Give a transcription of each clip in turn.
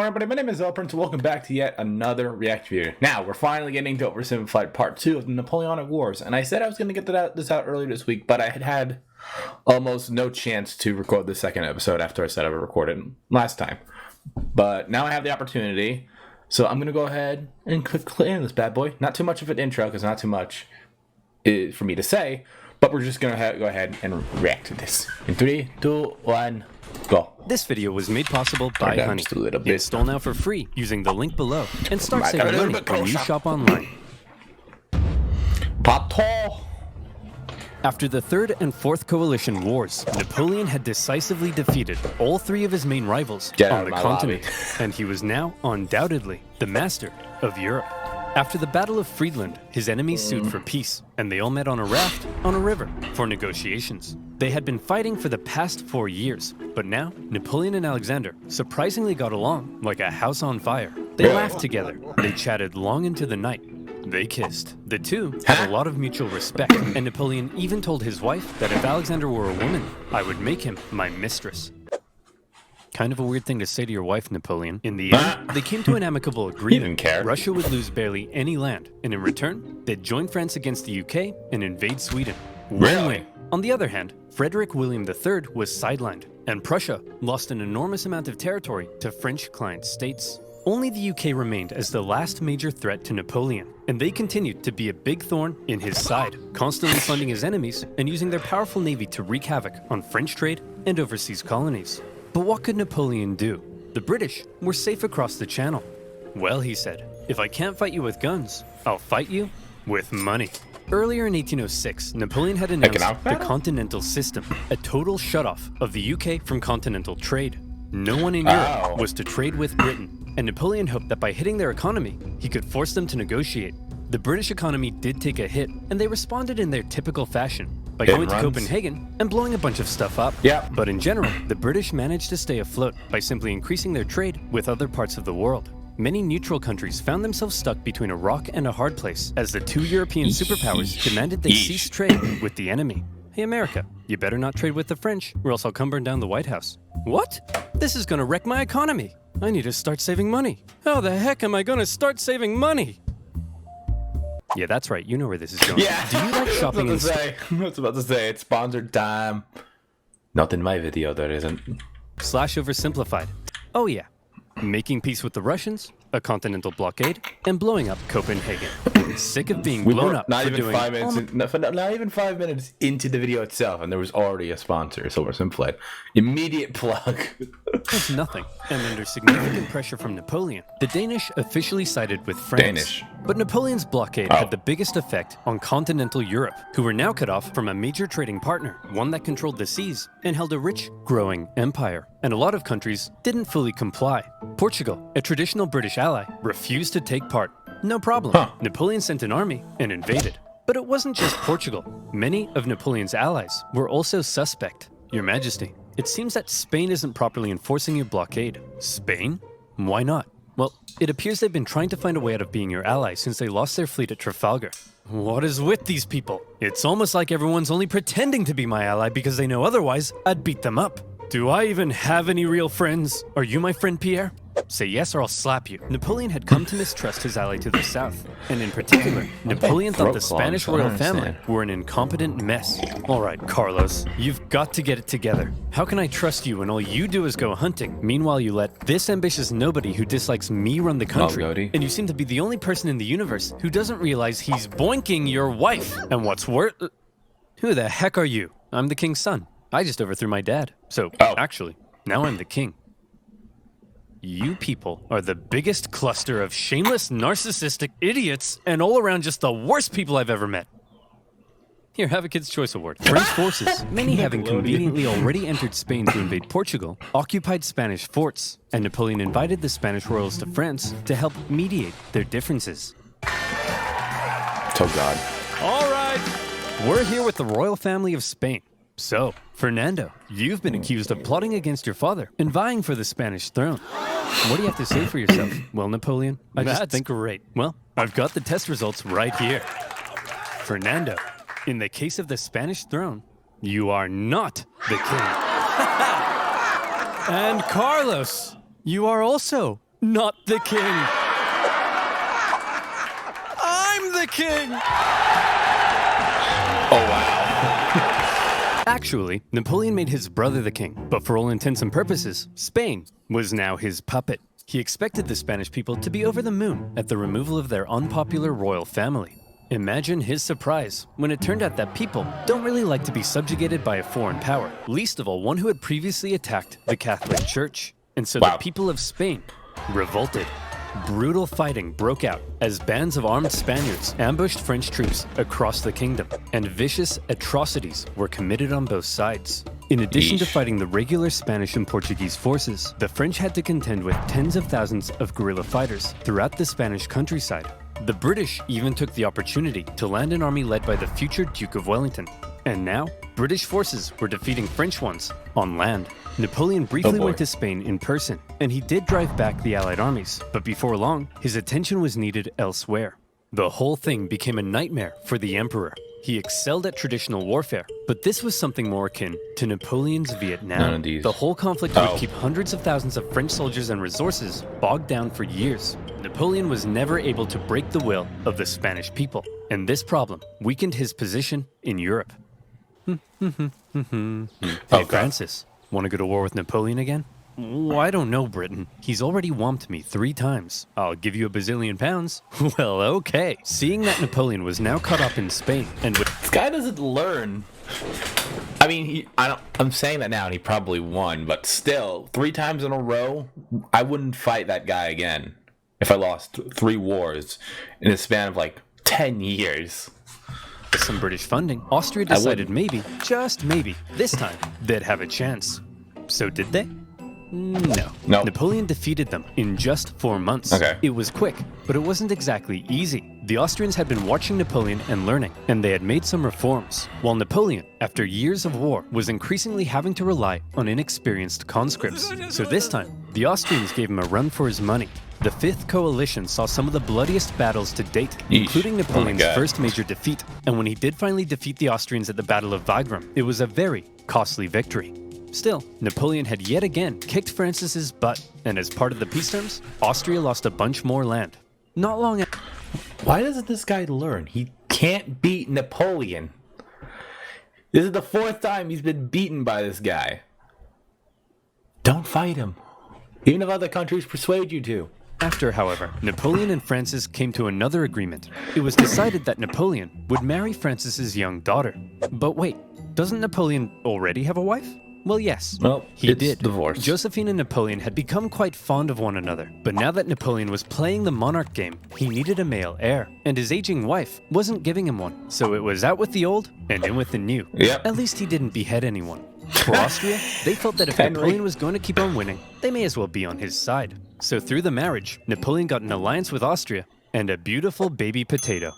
everybody, my name is ZealetPrince. Welcome back to yet another reaction video. Now, we're finally getting to OverSimplified Part 2 of the Napoleonic Wars, and I said I was going to get this out earlier this week, but I had almost no chance to record the second episode after I said I would record it last time. But now I have the opportunity, so I'm going to go ahead and click in this bad boy. Not too much of an intro, because not too much is for me to say, but we're just going to go ahead and react to this. In 3, 2, 1... go. This video was made possible by Honey. Install now for free using the link below and start saving money when you shop online. Pato. After the Third and Fourth Coalition Wars, Napoleon had decisively defeated all three of his main rivals on the continent, and he was now undoubtedly the master of Europe. After the Battle of Friedland, his enemies sued for peace, and they all met on a raft on a river for negotiations. They had been fighting for the past 4 years, but now Napoleon and Alexander surprisingly got along like a house on fire. They laughed together, they chatted long into the night, they kissed. The two had a lot of mutual respect, and Napoleon even told his wife that if Alexander were a woman, I would make him my mistress. Kind of a weird thing to say to your wife, Napoleon. In the end, they came to an amicable agreement. Russia would lose barely any land, and in return, they'd join France against the UK and invade Sweden. Win-win. On the other hand, Frederick William III was sidelined, and Prussia lost an enormous amount of territory to French client states. Only the UK remained as the last major threat to Napoleon, and they continued to be a big thorn in his side, constantly funding his enemies and using their powerful navy to wreak havoc on French trade and overseas colonies. But what could Napoleon do? The British were safe across the channel. Well, he said, if I can't fight you with guns, I'll fight you with money. Earlier in 1806, Napoleon had announced the Continental System, a total shutoff of the UK from continental trade. No one in Europe was to trade with Britain, and Napoleon hoped that by hitting their economy, he could force them to negotiate. The British economy did take a hit, and they responded in their typical fashion, by going to Copenhagen and blowing a bunch of stuff up. But in general, the British managed to stay afloat by simply increasing their trade with other parts of the world. Many neutral countries found themselves stuck between a rock and a hard place as the two European superpowers demanded they cease trade with the enemy. Hey America, you better not trade with the French or else I'll come burn down the White House. What? This is gonna wreck my economy. I need to start saving money. How the heck am I gonna start saving money? Yeah, that's right. You know where this is going. Yeah. Do you like shopping I was about to say, it's sponsored time. Not in my video, there isn't. /oversimplified. Oh yeah. Making peace with the Russians, a continental blockade, and blowing up Copenhagen. Sick of being blown up not for even doing 5 minutes. Not even 5 minutes into the video itself, and there was already a sponsor. OverSimplified. Immediate plug. That's nothing. And under significant pressure from Napoleon, the Danish officially sided with France. But Napoleon's blockade had the biggest effect on continental Europe, who were now cut off from a major trading partner, one that controlled the seas and held a rich, growing empire. And a lot of countries didn't fully comply. Portugal, a traditional British ally, refused to take part. No problem. Napoleon sent an army and invaded. But it wasn't just Portugal. Many of Napoleon's allies were also suspect. Your Majesty, it seems that Spain isn't properly enforcing your blockade. Spain? Why not? Well, it appears they've been trying to find a way out of being your ally since they lost their fleet at Trafalgar. What is with these people? It's almost like everyone's only pretending to be my ally because they know otherwise I'd beat them up. Do I even have any real friends? Are you my friend, Pierre? Say yes or I'll slap you. Napoleon had come to mistrust his ally to the south, and in particular, Napoleon thought the Spanish royal family were an incompetent mess. All right, Carlos, you've got to get it together. How can I trust you when all you do is go hunting? Meanwhile, you let this ambitious nobody who dislikes me run the country, and you seem to be the only person in the universe who doesn't realize he's boinking your wife. And what's worse, who the heck are you? I'm the king's son. I just overthrew my dad. So, actually, now I'm the king. You people are the biggest cluster of shameless, narcissistic idiots and all around just the worst people I've ever met. Here, have a Kid's Choice Award. French forces, many having conveniently already entered Spain to invade Portugal, occupied Spanish forts, and Napoleon invited the Spanish royals to France to help mediate their differences. Oh God. All right, we're here with the royal family of Spain. So, Fernando, you've been accused of plotting against your father and vying for the Spanish throne. What do you have to say for yourself? Well, Napoleon, I just think great. Well, I've got the test results right here. Fernando, in the case of the Spanish throne, you are not the king. And Carlos, you are also not the king. I'm the king! Oh, wow. Actually, Napoleon made his brother the king, but for all intents and purposes, Spain was now his puppet. He expected the Spanish people to be over the moon at the removal of their unpopular royal family. Imagine his surprise when it turned out that people don't really like to be subjugated by a foreign power, least of all one who had previously attacked the Catholic Church. And so the people of Spain revolted. Brutal fighting broke out as bands of armed Spaniards ambushed French troops across the kingdom, and vicious atrocities were committed on both sides. In addition to fighting the regular Spanish and Portuguese forces, the French had to contend with tens of thousands of guerrilla fighters throughout the Spanish countryside. The British even took the opportunity to land an army led by the future Duke of Wellington. And now, British forces were defeating French ones on land. Napoleon briefly went to Spain in person, and he did drive back the Allied armies, but before long, his attention was needed elsewhere. The whole thing became a nightmare for the emperor. He excelled at traditional warfare, but this was something more akin to Napoleon's Vietnam. The whole conflict would keep hundreds of thousands of French soldiers and resources bogged down for years. Napoleon was never able to break the will of the Spanish people, and this problem weakened his position in Europe. Hey, Francis, want to go to war with Napoleon again? Oh, I don't know, Britain. He's already whomped me 3 times. I'll give you £1 billion. Well, okay. Seeing that Napoleon was now caught up in Spain and this guy doesn't learn. I mean, I'm saying that now, and he probably won, but still, 3 times in a row, I wouldn't fight that guy again if I lost 3 wars in a span of like 10 years. With some British funding, Austria decided maybe, just maybe, this time, they'd have a chance. So did they? No. Napoleon defeated them in just 4 months. It was quick, but it wasn't exactly easy. The Austrians had been watching Napoleon and learning, and they had made some reforms, while Napoleon, after years of war, was increasingly having to rely on inexperienced conscripts. So this time, the Austrians gave him a run for his money. The Fifth Coalition saw some of the bloodiest battles to date, including Napoleon's first major defeat. And when he did finally defeat the Austrians at the Battle of Wagram, it was a very costly victory. Still, Napoleon had yet again kicked Francis's butt, and as part of the peace terms, Austria lost a bunch more land. Not long after. Why doesn't this guy learn? He can't beat Napoleon. This is the 4th time he's been beaten by this guy. Don't fight him, even if other countries persuade you to. After, however, Napoleon and Francis came to another agreement. It was decided that Napoleon would marry Francis's young daughter. But wait, doesn't Napoleon already have a wife? Well, yes, he did. Divorced. Josephine and Napoleon had become quite fond of one another, but now that Napoleon was playing the monarch game, he needed a male heir, and his aging wife wasn't giving him one. So it was out with the old and in with the new. At least he didn't behead anyone. For Austria, they felt that if Napoleon was going to keep on winning, they may as well be on his side. So through the marriage, Napoleon got an alliance with Austria and a beautiful baby potato.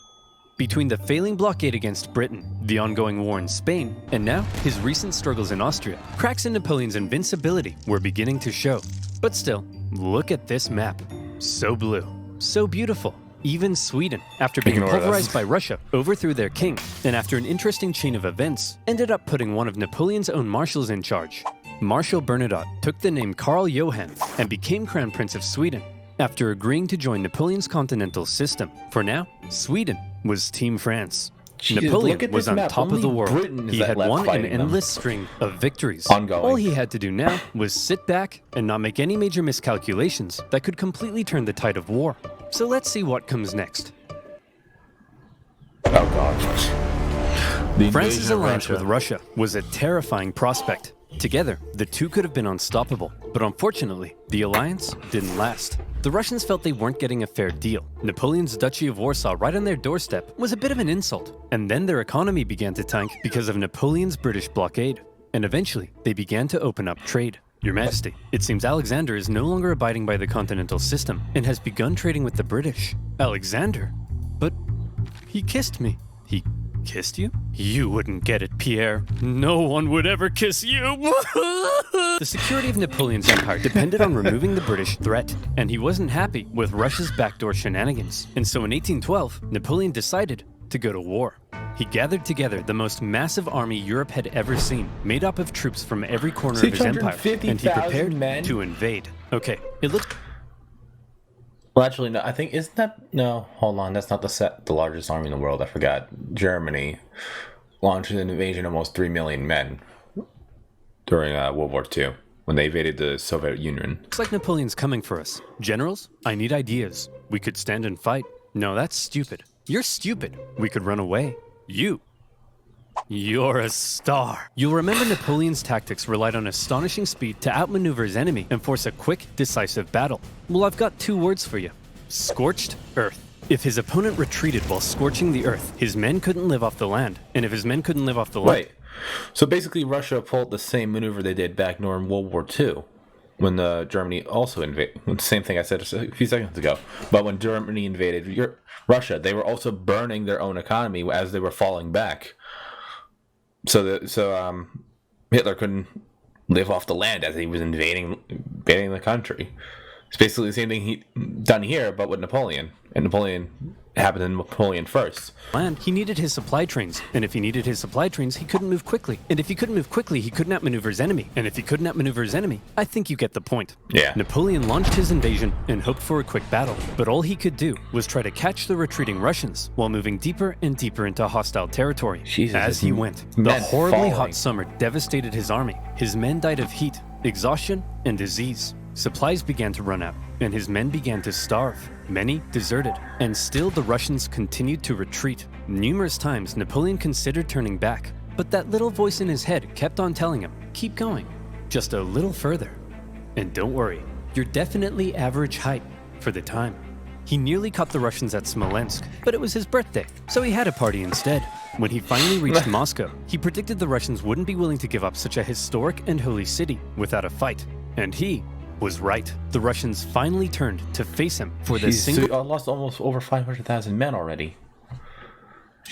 Between the failing blockade against Britain, the ongoing war in Spain, and now his recent struggles in Austria, cracks in Napoleon's invincibility were beginning to show. But still, look at this map. So blue, so beautiful. Even Sweden, after being pulverized by Russia, overthrew their king, and after an interesting chain of events, ended up putting one of Napoleon's own marshals in charge. Marshal Bernadotte took the name Karl Johan and became Crown Prince of Sweden, after agreeing to join Napoleon's continental system. For now, Sweden was Team France. Napoleon was on top of the world. He had won an endless string of victories. All he had to do now was sit back and not make any major miscalculations that could completely turn the tide of war. So let's see what comes next. Oh God. France's alliance with Russia was a terrifying prospect. Together, the two could have been unstoppable, but unfortunately, the alliance didn't last. The Russians felt they weren't getting a fair deal. Napoleon's Duchy of Warsaw right on their doorstep was a bit of an insult, and then their economy began to tank because of Napoleon's British blockade. And eventually, they began to open up trade. Your Majesty, it seems Alexander is no longer abiding by the continental system and has begun trading with the British. Alexander? But he kissed me. He kissed you? You wouldn't get it, Pierre. No one would ever kiss you. The security of Napoleon's empire depended on removing the British threat, and he wasn't happy with Russia's backdoor shenanigans. And so in 1812, Napoleon decided to go to war. He gathered together the most massive army Europe had ever seen, made up of troops from every corner of his empire, and he prepared to invade. Okay, it looked... Well, actually, no. I think isn't that no? Hold on, that's not the largest army in the world. I forgot. Germany launched an invasion of almost 3 million men during World War II when they invaded the Soviet Union. Looks like Napoleon's coming for us. Generals, I need ideas. We could stand and fight. No, that's stupid. You're stupid. We could run away. You're a star. You'll remember Napoleon's tactics relied on astonishing speed to outmaneuver his enemy and force a quick, decisive battle. Well, I've got 2 words for you. Scorched earth. If his opponent retreated while scorching the earth, his men couldn't live off the land. And if his men couldn't live off the land... Wait. So basically Russia pulled the same maneuver they did back during World War II when Germany also invaded. The same thing I said a few seconds ago. But when Germany invaded Russia, they were also burning their own economy as they were falling back. So Hitler couldn't live off the land as he was invading the country. It's basically the same thing he done here, but with Napoleon. And Napoleon happened in Napoleon first. Land, he needed his supply trains. And if he needed his supply trains, he couldn't move quickly. And if he couldn't move quickly, he couldn't outmaneuver his enemy. And if he couldn't outmaneuver his enemy, I think you get the point. Yeah. Napoleon launched his invasion and hoped for a quick battle. But all he could do was try to catch the retreating Russians while moving deeper and deeper into hostile territory. Jesus, as he went, the horribly hot summer devastated his army. His men died of heat, exhaustion, and disease. Supplies began to run out, and his men began to starve. Many deserted, and still the Russians continued to retreat. Numerous times Napoleon considered turning back, but that little voice in his head kept on telling him, keep going, just a little further. And don't worry, you're definitely average height for the time. He nearly caught the Russians at Smolensk, but it was his birthday, so he had a party instead. When he finally reached Moscow, he predicted the Russians wouldn't be willing to give up such a historic and holy city without a fight. And he was right. The Russians finally turned to face him for the single... So lost almost over 500,000 men already.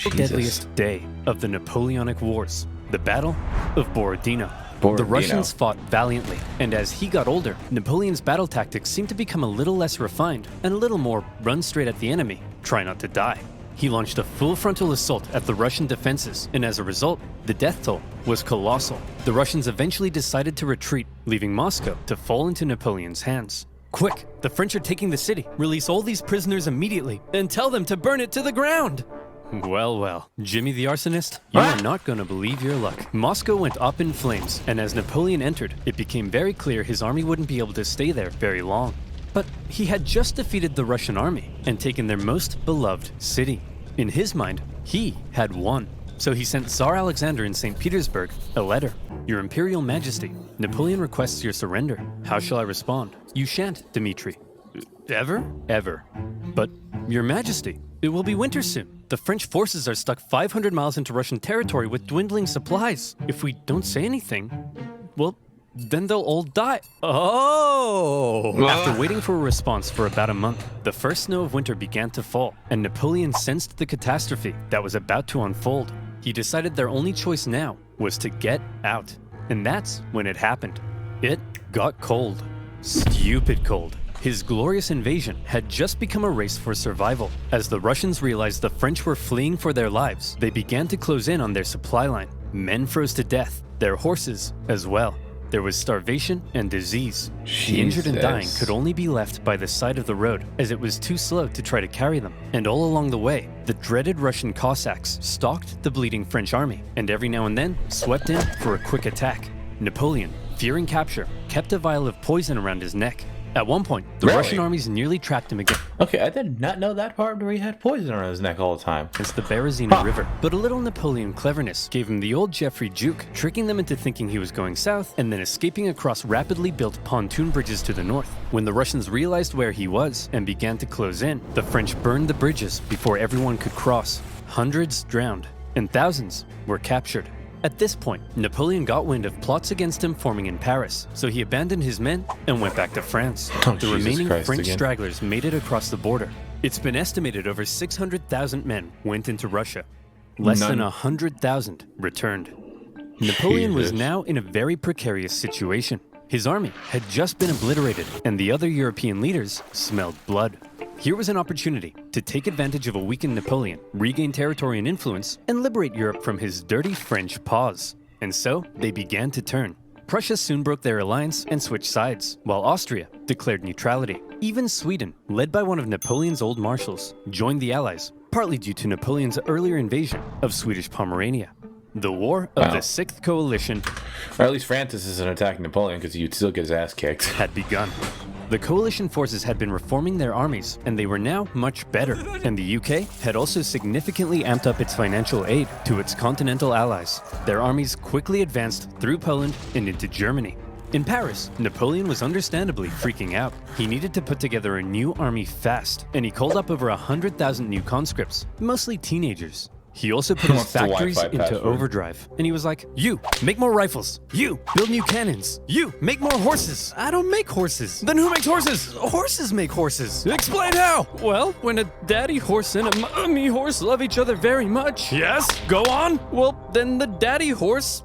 deadliest day of the Napoleonic Wars, the Battle of Borodino. The Russians fought valiantly, and as he got older, Napoleon's battle tactics seemed to become a little less refined and a little more run straight at the enemy, try not to die. He launched a full frontal assault at the Russian defenses, and as a result, the death toll was colossal. The Russians eventually decided to retreat, leaving Moscow to fall into Napoleon's hands. Quick, the French are taking the city. Release all these prisoners immediately, and tell them to burn it to the ground. Well, Jimmy the arsonist, you are not going to believe your luck. Moscow went up in flames, and as Napoleon entered, it became very clear his army wouldn't be able to stay there very long. But he had just defeated the Russian army and taken their most beloved city. In his mind, he had won. So he sent Tsar Alexander in St. Petersburg a letter. Your Imperial Majesty, Napoleon requests your surrender. How shall I respond? You shan't, Dmitri. Ever? Ever. But, Your Majesty, it will be winter soon. The French forces are stuck 500 miles into Russian territory with dwindling supplies. If we don't say anything, well, then they'll all die. Oh! After waiting for a response for about a month, the first snow of winter began to fall, and Napoleon sensed the catastrophe that was about to unfold. He decided their only choice now was to get out. And that's when it happened. It got cold. Stupid cold. His glorious invasion had just become a race for survival. As the Russians realized the French were fleeing for their lives, they began to close in on their supply line. Men froze to death, their horses as well. There was starvation and disease. The injured and dying could only be left by the side of the road, as it was too slow to try to carry them. And all along the way, the dreaded Russian Cossacks stalked the bleeding French army, and every now and then swept in for a quick attack. Napoleon, fearing capture, kept a vial of poison around his neck. At one point, the Russian armies nearly trapped him again. Okay, I did not know that part where he had poison around his neck all the time. It's the Berezina River. But a little Napoleon cleverness gave him the old Geoffrey juke, tricking them into thinking he was going south and then escaping across rapidly built pontoon bridges to the north. When the Russians realized where he was and began to close in, the French burned the bridges before everyone could cross. Hundreds drowned, and thousands were captured. At this point, Napoleon got wind of plots against him forming in Paris, so he abandoned his men and went back to France. The remaining French stragglers made it across the border. It's been estimated over 600,000 men went into Russia. Less than 100,000 returned. Napoleon was now in a very precarious situation. His army had just been obliterated, and the other European leaders smelled blood. Here was an opportunity to take advantage of a weakened Napoleon, regain territory and influence, and liberate Europe from his dirty French paws. And so, they began to turn. Prussia soon broke their alliance and switched sides, while Austria declared neutrality. Even Sweden, led by one of Napoleon's old marshals, joined the Allies, partly due to Napoleon's earlier invasion of Swedish Pomerania. The War of the Sixth Coalition, or at least Francis isn't attacking Napoleon because he'd still get his ass kicked, had begun. The coalition forces had been reforming their armies, and they were now much better. And the UK had also significantly amped up its financial aid to its continental allies. Their armies quickly advanced through Poland and into Germany. In Paris, Napoleon was understandably freaking out. He needed to put together a new army fast, and he called up over 100,000 new conscripts, mostly teenagers. He also put his factories into overdrive, and he was like, you, make more rifles. You, build new cannons. You, make more horses. I don't make horses. Then who makes horses? Horses make horses. Explain how. Well, when a daddy horse and a mommy horse love each other very much. Yes, go on. Well, then the daddy horse...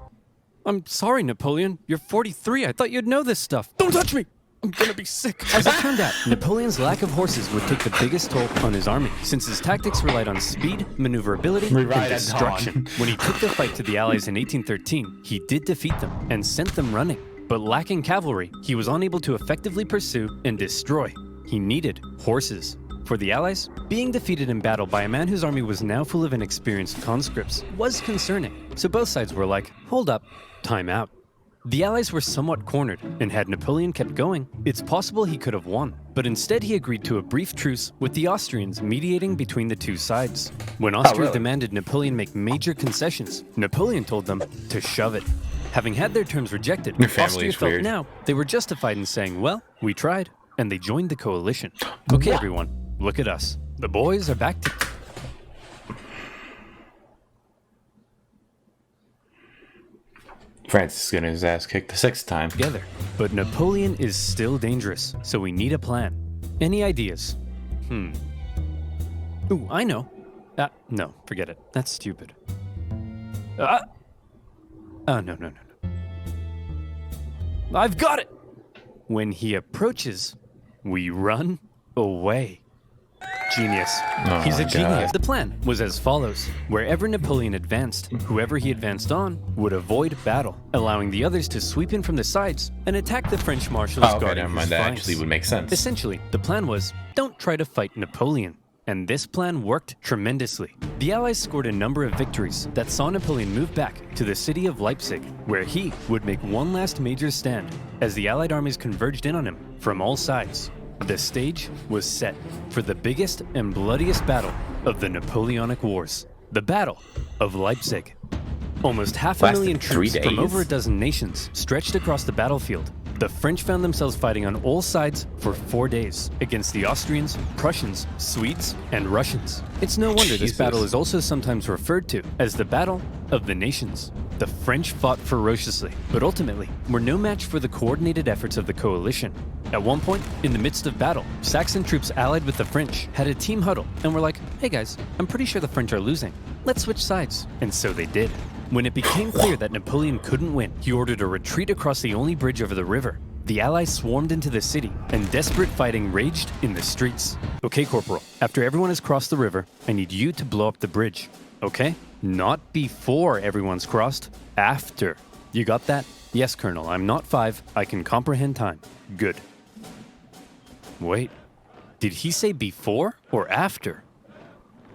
I'm sorry, Napoleon. You're 43. I thought you'd know this stuff. Don't touch me. I'm gonna be sick. As it turned out, Napoleon's lack of horses would take the biggest toll on his army, since his tactics relied on speed, maneuverability, and destruction. When he took the fight to the Allies in 1813, he did defeat them and sent them running. But lacking cavalry, he was unable to effectively pursue and destroy. He needed horses. For the Allies, being defeated in battle by a man whose army was now full of inexperienced conscripts was concerning. So both sides were like, hold up, time out. The Allies were somewhat cornered, and had Napoleon kept going, it's possible he could have won. But instead he agreed to a brief truce with the Austrians mediating between the two sides. When Austria demanded Napoleon make major concessions, Napoleon told them to shove it. Having had their terms rejected, Austria felt now they were justified in saying, well, we tried, and they joined the coalition. Okay, everyone, look at us. The boys are back to... Francis is getting his ass kicked the 6th time. Together. But Napoleon is still dangerous, so we need a plan. Any ideas? Ooh, I know. No, forget it. That's stupid. No. I've got it! When he approaches, we run away. Genius. He's a genius. The plan was as follows. Wherever Napoleon advanced, whoever he advanced on would avoid battle, allowing the others to sweep in from the sides and attack the French marshals guarding his flanks. That actually would make sense. Essentially, the plan was, don't try to fight Napoleon. And this plan worked tremendously. The Allies scored a number of victories that saw Napoleon move back to the city of Leipzig, where he would make one last major stand as the Allied armies converged in on him from all sides. The stage was set for the biggest and bloodiest battle of the Napoleonic Wars, the Battle of Leipzig. Almost 500,000 troops from over a dozen nations stretched across the battlefield. The French found themselves fighting on all sides for 4 days against the Austrians, Prussians, Swedes, and Russians. It's no wonder this battle is also sometimes referred to as the Battle of the Nations. The French fought ferociously, but ultimately were no match for the coordinated efforts of the coalition. At one point, in the midst of battle, Saxon troops allied with the French had a team huddle and were like, hey guys, I'm pretty sure the French are losing. Let's switch sides. And so they did. When it became clear that Napoleon couldn't win, he ordered a retreat across the only bridge over the river. The Allies swarmed into the city, and desperate fighting raged in the streets. Okay, Corporal, after everyone has crossed the river, I need you to blow up the bridge. Okay? Not before everyone's crossed, after. You got that? Yes, Colonel, I'm not 5. I can comprehend time. Good. Wait, did he say before or after?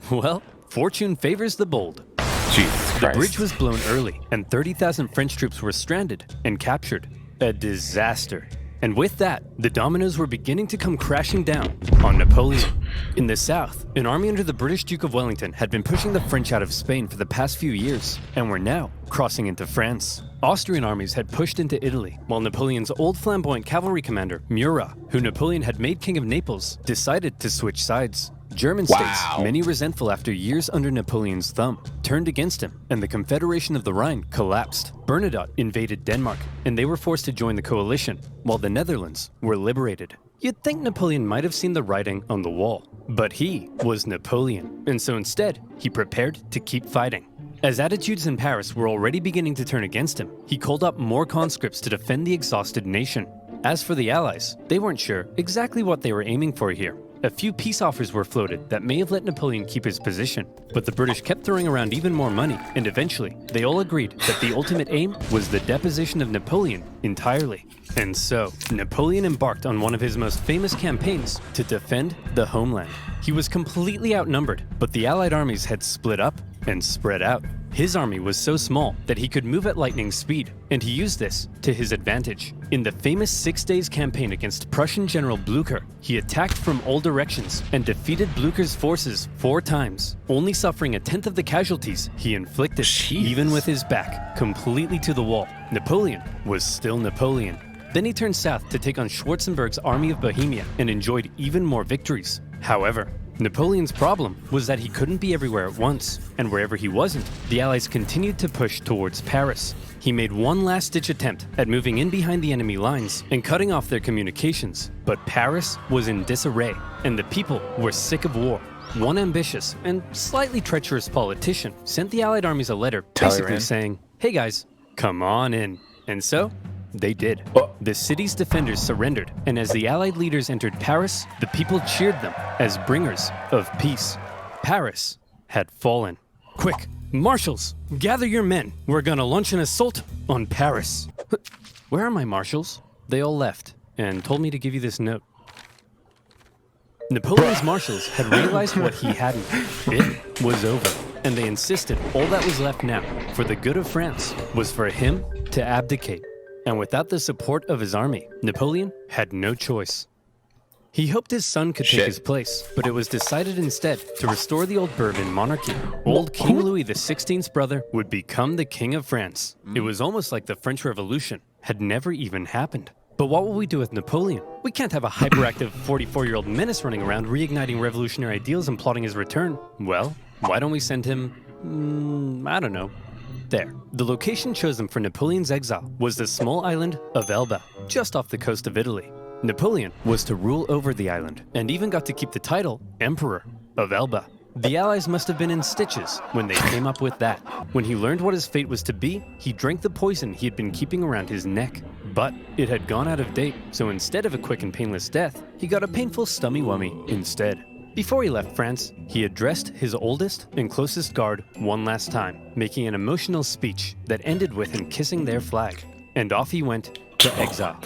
Well, fortune favors the bold. Jesus Christ. The bridge was blown early, and 30,000 French troops were stranded and captured. A disaster. And with that, the dominoes were beginning to come crashing down on Napoleon. In the south, an army under the British Duke of Wellington had been pushing the French out of Spain for the past few years, and were now crossing into France. Austrian armies had pushed into Italy, while Napoleon's old flamboyant cavalry commander, Murat, who Napoleon had made king of Naples, decided to switch sides. German states, many resentful after years under Napoleon's thumb, turned against him, and the Confederation of the Rhine collapsed. Bernadotte invaded Denmark, and they were forced to join the coalition, while the Netherlands were liberated. You'd think Napoleon might have seen the writing on the wall, but he was Napoleon, and so instead, he prepared to keep fighting. As attitudes in Paris were already beginning to turn against him, he called up more conscripts to defend the exhausted nation. As for the Allies, they weren't sure exactly what they were aiming for here. A few peace offers were floated that may have let Napoleon keep his position, but the British kept throwing around even more money, and eventually, they all agreed that the ultimate aim was the deposition of Napoleon entirely. And so, Napoleon embarked on one of his most famous campaigns to defend the homeland. He was completely outnumbered, but the Allied armies had split up and spread out. His army was so small that he could move at lightning speed, and he used this to his advantage. In the famous 6 Days campaign against Prussian General Blücher, he attacked from all directions and defeated Blücher's forces 4 times, only suffering a tenth of the casualties he inflicted. Even with his back completely to the wall, Napoleon was still Napoleon. Then he turned south to take on Schwarzenberg's army of Bohemia and enjoyed even more victories. However, Napoleon's problem was that he couldn't be everywhere at once, and wherever he wasn't, the Allies continued to push towards Paris. He made one last-ditch attempt at moving in behind the enemy lines and cutting off their communications, but Paris was in disarray, and the people were sick of war. One ambitious and slightly treacherous politician sent the Allied armies a letter basically saying, "Hey guys, come on in." And so, they did. The city's defenders surrendered, and as the Allied leaders entered Paris, the people cheered them as bringers of peace. Paris had fallen. Quick, marshals, gather your men. We're gonna launch an assault on Paris. Where are my marshals? They all left and told me to give you this note. Napoleon's marshals had realized what he hadn't. It was over, and they insisted all that was left now, for the good of France, was for him to abdicate. And without the support of his army, Napoleon had no choice. He hoped his son could take his place, but it was decided instead to restore the old Bourbon monarchy. Old King Louis XVI's brother would become the King of France. It was almost like the French Revolution had never even happened. But what will we do with Napoleon? We can't have a hyperactive 44-year-old menace running around reigniting revolutionary ideals and plotting his return. Well, why don't we send him, I don't know. There. The location chosen for Napoleon's exile was the small island of Elba, just off the coast of Italy. Napoleon was to rule over the island, and even got to keep the title Emperor of Elba. The Allies must have been in stitches when they came up with that. When he learned what his fate was to be, he drank the poison he had been keeping around his neck. But it had gone out of date, so instead of a quick and painless death, he got a painful stummy-wummy instead. Before he left France, he addressed his oldest and closest guard one last time, making an emotional speech that ended with him kissing their flag. And off he went to exile.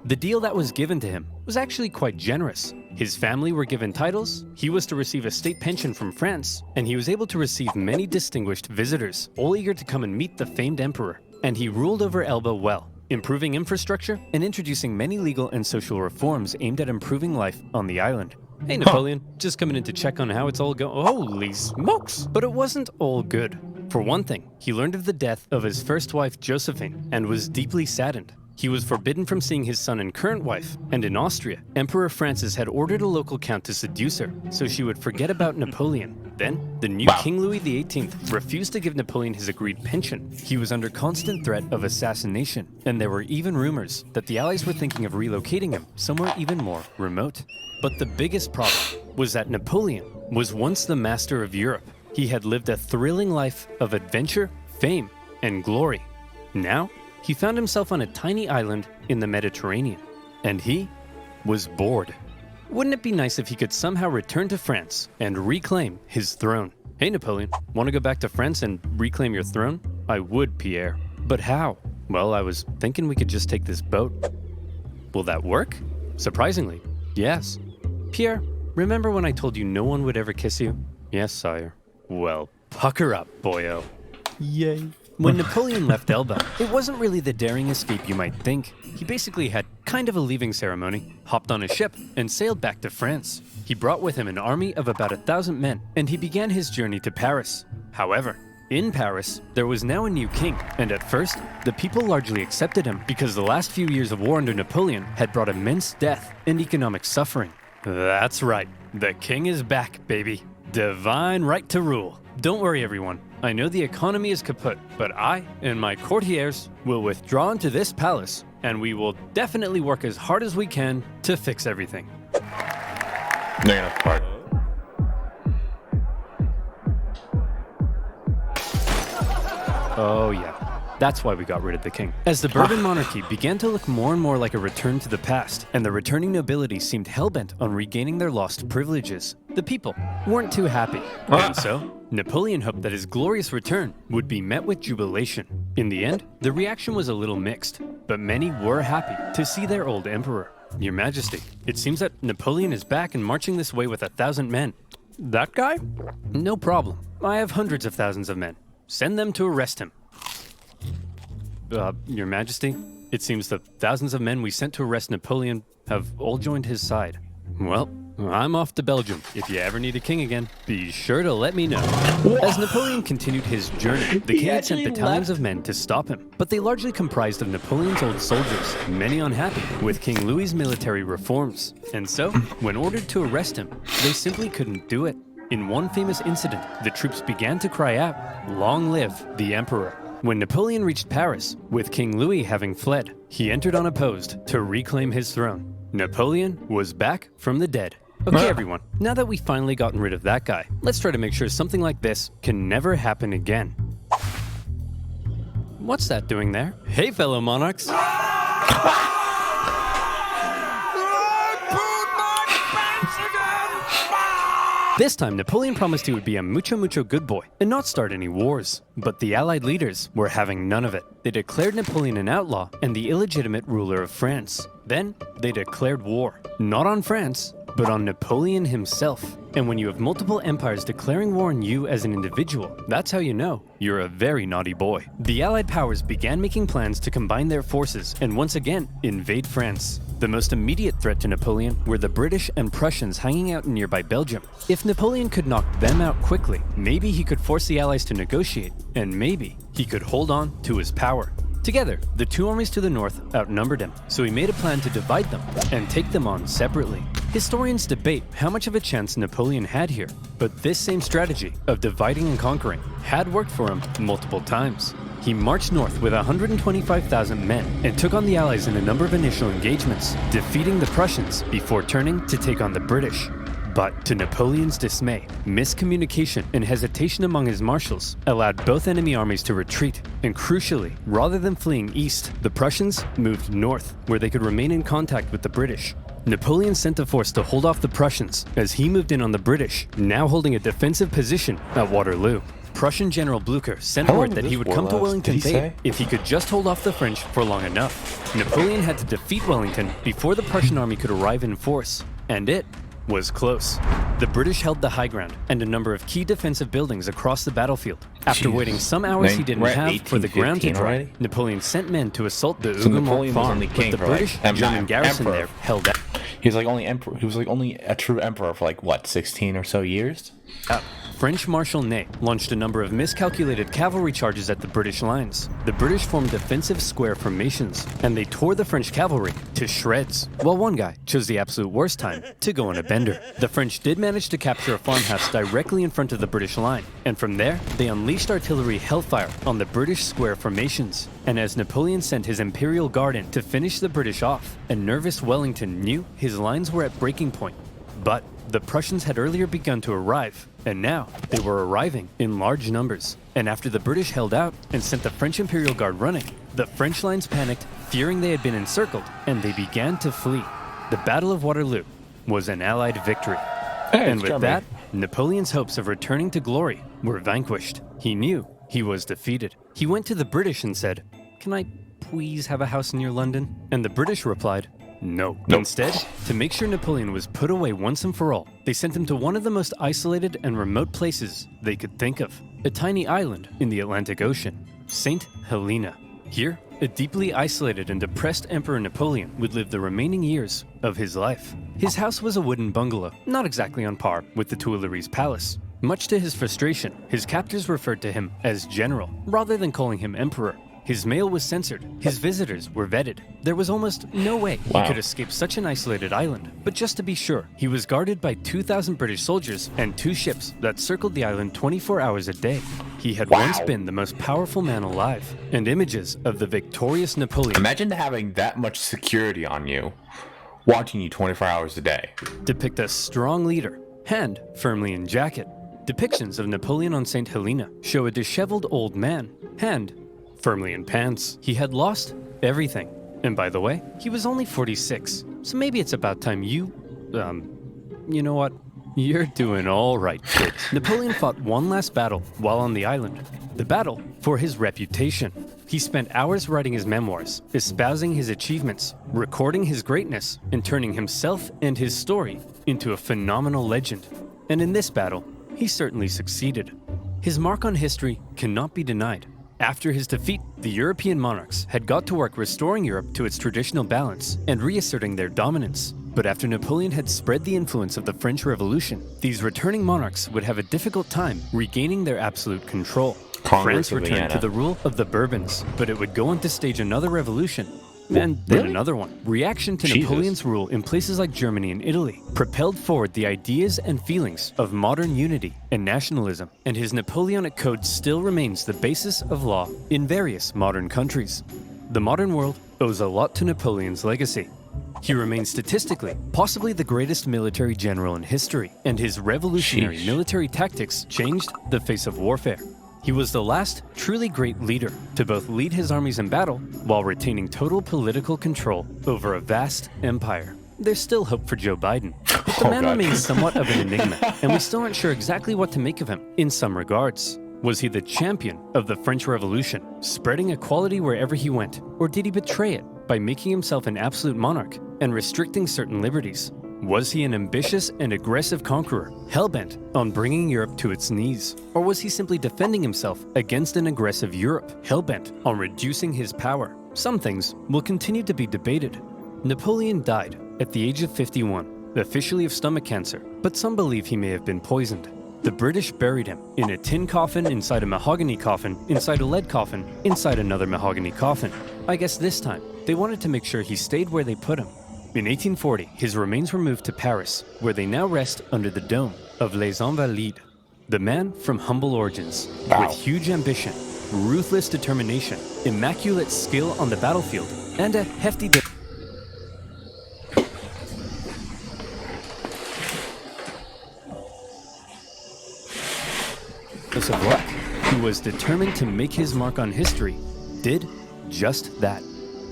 The deal that was given to him was actually quite generous. His family were given titles, he was to receive a state pension from France, and he was able to receive many distinguished visitors, all eager to come and meet the famed emperor. And he ruled over Elba well, improving infrastructure and introducing many legal and social reforms aimed at improving life on the island. Hey Napoleon, just coming in to check on how it's all going. Holy smokes! But it wasn't all good. For one thing, he learned of the death of his first wife Josephine and was deeply saddened. He was forbidden from seeing his son and current wife, and in Austria, Emperor Francis had ordered a local count to seduce her, so she would forget about Napoleon. Then, the new King Louis XVIII refused to give Napoleon his agreed pension. He was under constant threat of assassination, and there were even rumors that the Allies were thinking of relocating him somewhere even more remote. But the biggest problem was that Napoleon was once the master of Europe. He had lived a thrilling life of adventure, fame, and glory. Now, he found himself on a tiny island in the Mediterranean, and he was bored. Wouldn't it be nice if he could somehow return to France and reclaim his throne? Hey Napoleon, want to go back to France and reclaim your throne? I would, Pierre. But how? Well, I was thinking we could just take this boat. Will that work? Surprisingly, yes. Pierre, remember when I told you no one would ever kiss you? Yes, sire. Well, pucker up, boyo. Yay. When Napoleon left Elba, it wasn't really the daring escape you might think. He basically had kind of a leaving ceremony, hopped on a ship, and sailed back to France. He brought with him an army of about 1,000 men, and he began his journey to Paris. However, in Paris, there was now a new king, and at first, the people largely accepted him because the last few years of war under Napoleon had brought immense death and economic suffering. That's right, the king is back, baby. Divine right to rule. Don't worry, everyone. I know the economy is kaput, but I and my courtiers will withdraw into this palace, and we will definitely work as hard as we can to fix everything. Oh yeah, that's why we got rid of the king. As the Bourbon monarchy began to look more and more like a return to the past, and the returning nobility seemed hellbent on regaining their lost privileges, the people weren't too happy. And so, Napoleon hoped that his glorious return would be met with jubilation. In the end, the reaction was a little mixed, but many were happy to see their old emperor. Your Majesty, it seems that Napoleon is back and marching this way with 1,000 men. That guy? No problem. I have hundreds of thousands of men. Send them to arrest him. Your Majesty, it seems the thousands of men we sent to arrest Napoleon have all joined his side. Well, I'm off to Belgium. If you ever need a king again, be sure to let me know. As Napoleon continued his journey, the king had sent battalions of men to stop him, but they largely comprised of Napoleon's old soldiers, many unhappy with King Louis's military reforms. And so, when ordered to arrest him, they simply couldn't do it. In one famous incident, the troops began to cry out, "Long live the Emperor." When Napoleon reached Paris, with King Louis having fled, he entered unopposed to reclaim his throne. Napoleon was back from the dead. Okay, everyone, now that we've finally gotten rid of that guy, let's try to make sure something like this can never happen again. What's that doing there? Hey, fellow monarchs. This time, Napoleon promised he would be a mucho good boy and not start any wars. But the Allied leaders were having none of it. They declared Napoleon an outlaw and the illegitimate ruler of France. Then, they declared war, not on France, but on Napoleon himself. And when you have multiple empires declaring war on you as an individual, that's how you know you're a very naughty boy. The Allied powers began making plans to combine their forces and once again invade France. The most immediate threat to Napoleon were the British and Prussians hanging out in nearby Belgium. If Napoleon could knock them out quickly, maybe he could force the Allies to negotiate, and maybe he could hold on to his power. Together, the two armies to the north outnumbered him, so he made a plan to divide them and take them on separately. Historians debate how much of a chance Napoleon had here, but this same strategy of dividing and conquering had worked for him multiple times. He marched north with 125,000 men and took on the Allies in a number of initial engagements, defeating the Prussians before turning to take on the British. But to Napoleon's dismay, miscommunication and hesitation among his marshals allowed both enemy armies to retreat, and crucially, rather than fleeing east, the Prussians moved north, where they could remain in contact with the British. Napoleon sent a force to hold off the Prussians as he moved in on the British, now holding a defensive position at Waterloo. Prussian General Blücher sent word that he would come to Wellington Bay if he could just hold off the French for long enough. Napoleon had to defeat Wellington before the Prussian army could arrive in force, and it was close. The British held the high ground and a number of key defensive buildings across the battlefield. After waiting some hours he didn't have for the ground to dry, Napoleon sent men to assault the Hougoumont farm, but the British German garrison there held out. He was like only emperor. He was like only a true emperor for like what, 16 or so years. French Marshal Ney launched a number of miscalculated cavalry charges at the British lines. The British formed defensive square formations, and they tore the French cavalry to shreds, while one guy chose the absolute worst time to go on a bender. The French did manage to capture a farmhouse directly in front of the British line, and from there, they unleashed artillery hellfire on the British square formations. And as Napoleon sent his Imperial Guard in to finish the British off, a nervous Wellington knew his lines were at breaking point. But the Prussians had earlier begun to arrive, and now they were arriving in large numbers. And after the British held out and sent the French Imperial Guard running, the French lines panicked, fearing they had been encircled, and they began to flee. The Battle of Waterloo was an Allied victory. And with that, Napoleon's hopes of returning to glory were vanquished. He knew he was defeated. He went to the British and said, "Can I please have a house near London?" And the British replied, No. Instead, to make sure Napoleon was put away once and for all, they sent him to one of the most isolated and remote places they could think of, a tiny island in the Atlantic Ocean, St. Helena. Here, a deeply isolated and depressed Emperor Napoleon would live the remaining years of his life. His house was a wooden bungalow, not exactly on par with the Tuileries Palace. Much to his frustration, his captors referred to him as General, rather than calling him Emperor. His mail was censored, his visitors were vetted. There was almost no way he could escape such an isolated island. But just to be sure, he was guarded by 2,000 British soldiers and 2 ships that circled the island 24 hours a day. He had once been the most powerful man alive, and images of the victorious Napoleon— Imagine having that much security on you, watching you 24 hours a day. —depict a strong leader, hand firmly in jacket. Depictions of Napoleon on St. Helena show a disheveled old man, hand firmly in pants. He had lost everything. And by the way, he was only 46. So maybe it's about time you know what? You're doing all right, kid. Napoleon fought one last battle while on the island. The battle for his reputation. He spent hours writing his memoirs, espousing his achievements, recording his greatness, and turning himself and his story into a phenomenal legend. And in this battle, he certainly succeeded. His mark on history cannot be denied. After his defeat, the European monarchs had got to work restoring Europe to its traditional balance and reasserting their dominance. But after Napoleon had spread the influence of the French Revolution, these returning monarchs would have a difficult time regaining their absolute control. France returned to the rule of the Bourbons, but it would go on to stage another revolution, and then another one. Reaction to Napoleon's rule in places like Germany and Italy propelled forward the ideas and feelings of modern unity and nationalism, and his Napoleonic Code still remains the basis of law in various modern countries. The modern world owes a lot to Napoleon's legacy. He remains statistically possibly the greatest military general in history, and his revolutionary military tactics changed the face of warfare. He was the last truly great leader to both lead his armies in battle while retaining total political control over a vast empire. There's still hope for Joe Biden, but the man remains somewhat of an enigma, and we still aren't sure exactly what to make of him in some regards. Was he the champion of the French Revolution, spreading equality wherever he went, or did he betray it by making himself an absolute monarch and restricting certain liberties? Was he an ambitious and aggressive conqueror, hell-bent on bringing Europe to its knees? Or was he simply defending himself against an aggressive Europe, hell-bent on reducing his power? Some things will continue to be debated. Napoleon died at the age of 51, officially of stomach cancer, but some believe he may have been poisoned. The British buried him in a tin coffin, inside a mahogany coffin, inside a lead coffin, inside another mahogany coffin. I guess this time, they wanted to make sure he stayed where they put him. In 1840, his remains were moved to Paris, where they now rest under the dome of Les Invalides. The man from humble origins, with huge ambition, ruthless determination, immaculate skill on the battlefield, and a hefty of luck, who was determined to make his mark on history, did just that.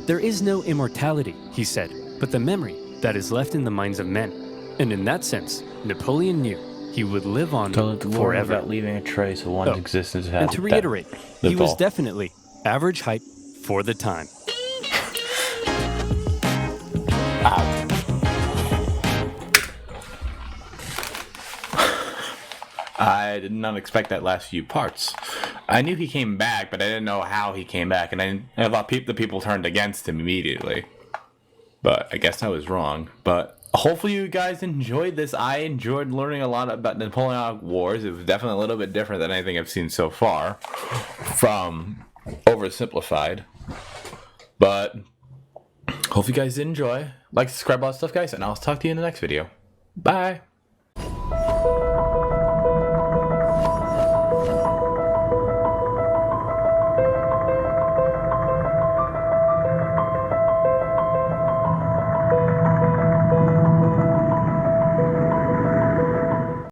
There is no immortality, he said, but the memory that is left in the minds of men. And in that sense, Napoleon knew he would live on forever. Without leaving a trace of one's existence. And to reiterate, he was definitely average height for the time. I did not expect that last few parts. I knew he came back, but I didn't know how he came back, and I thought the people turned against him immediately. But I guess I was wrong. But hopefully you guys enjoyed this. I enjoyed learning a lot about the Napoleonic Wars. It was definitely a little bit different than anything I've seen so far from OverSimplified. But hope you guys did enjoy. Like, subscribe, all that stuff, guys, and I'll talk to you in the next video. Bye.